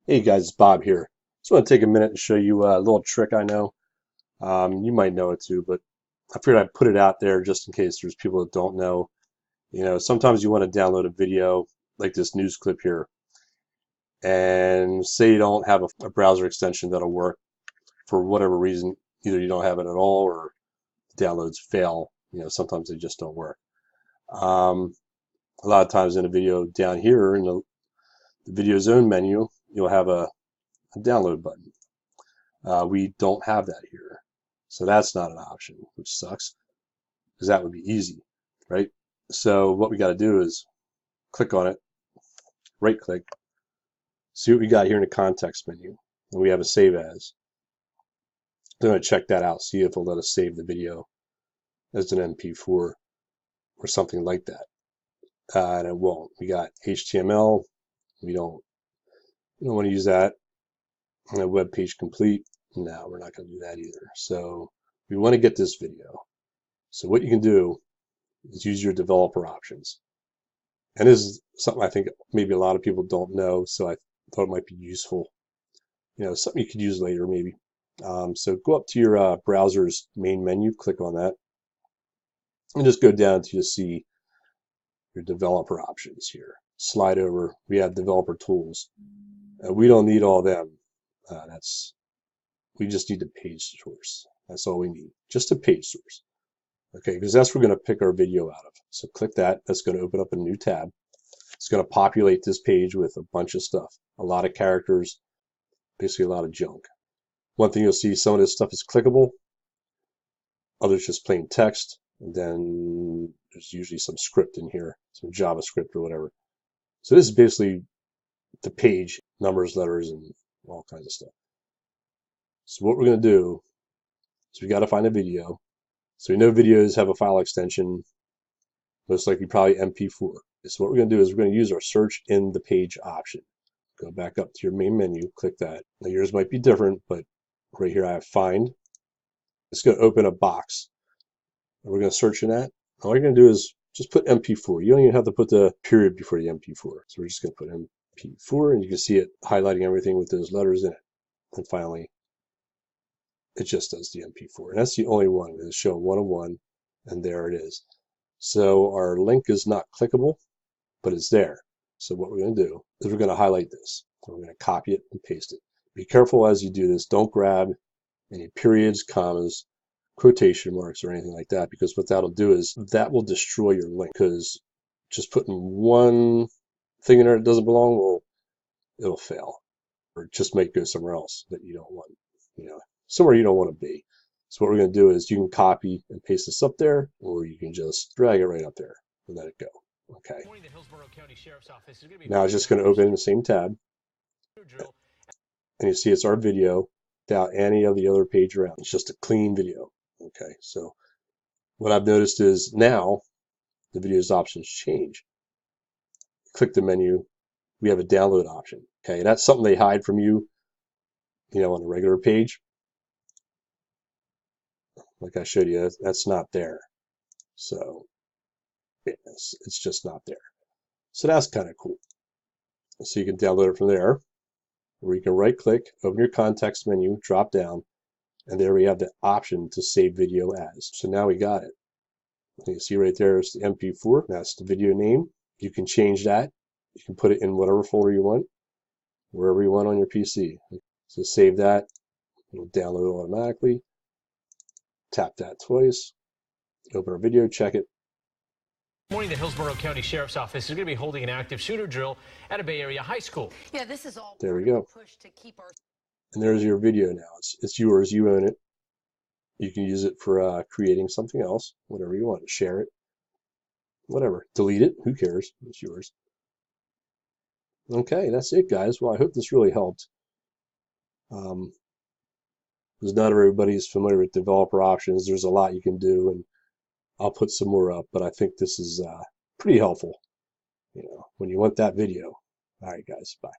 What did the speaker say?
Hey guys, it's Bob here. Just want to take a minute and show you a little trick I know. You might know it too, but I figured I'd put it out there just in case there's people that don't know. Sometimes you want to download a video like this news clip here, and say you don't have a browser extension that'll work for whatever reason. Either you don't have it at all, or the downloads fail. Sometimes they just don't work. A lot of times in a video down here in the video zone menu, you'll have a download button. We don't have that here. So that's not an option, which sucks, because that would be easy, right? So what we got to do is click on it, right click, see what we got here in the context menu, and we have a save as. I'm going to check that out, see if it'll let us save the video as an MP4 or something like that. And it won't. We got HTML. We don't want to use that. And a web page complete. No, we're not going to do that either. So we want to get this video. So what you can do is use your developer options. And this is something I think maybe a lot of people don't know, so I thought it might be useful. Something you could use later maybe. So go up to your browser's main menu, click on that, and just go down to see your developer options here. Slide over. We have developer tools. We don't need all of them. We just need the page source. That's all we need. Just a page source. Okay, because that's what we're going to pick our video out of. So click that. That's going to open up a new tab. It's going to populate this page with a bunch of stuff. A lot of characters, basically a lot of junk. One thing you'll see, some of this stuff is clickable. Others just plain text. And then there's usually some script in here, some JavaScript or whatever. So this is basically the page, numbers, letters, and all kinds of stuff. So what we're going to do is we got to find a video. So we know videos have a file extension, most likely probably MP4. So what we're going to do is we're going to use our search in the page option. Go back up to your main menu, click that. Now yours might be different, but right here I have find. It's going to open a box. And we're going to search in that. All you're going to do is just put MP4. You don't even have to put the period before the MP4. So we're just going to put MP4, and you can see it highlighting everything with those letters in it. And finally, it just does the MP4. And that's the only one. It's showing 101, and there it is. So our link is not clickable, but it's there. So what we're going to do is we're going to highlight this. We're going to copy it and paste it. Be careful as you do this. Don't grab any periods, commas, quotation marks, or anything like that, because what that'll do is that will destroy your link, because just putting one thing in there that doesn't belong, well, it'll fail, or it just might go somewhere else that you don't want, somewhere you don't want to be. So what we're going to do is you can copy and paste this up there, or you can just drag it right up there and let it go. Okay. Now it's just going to open in the same tab, and you see it's our video without any of the other page around. It's just a clean video. Okay, so what I've noticed is now the video's options change. Click the menu, we have a download option. Okay, that's something they hide from you, on a regular page. Like I showed you, that's not there. So it's just not there. So that's kind of cool. So you can download it from there, or you can right click, open your context menu, drop down, and there we have the option to save video as. So now we got it. You can see right there is the MP4. That's the video name. You can change that. You can put it in whatever folder you want, wherever you want on your PC. So save that. It'll download automatically. Tap that twice. Open our video, check it. Morning, the Hillsborough County Sheriff's Office is going to be holding an active shooter drill at a Bay Area high school. Yeah, this is all. There we go. Push to keep our... And there's your video now. It's yours. You own it. You can use it for creating something else, whatever you want. Share it, whatever. Delete it. Who cares? It's yours. Okay, that's it, guys. Well, I hope this really helped. Because not everybody's familiar with developer options. There's a lot you can do, and I'll put some more up, but I think this is pretty helpful, when you want that video. All right, guys, bye.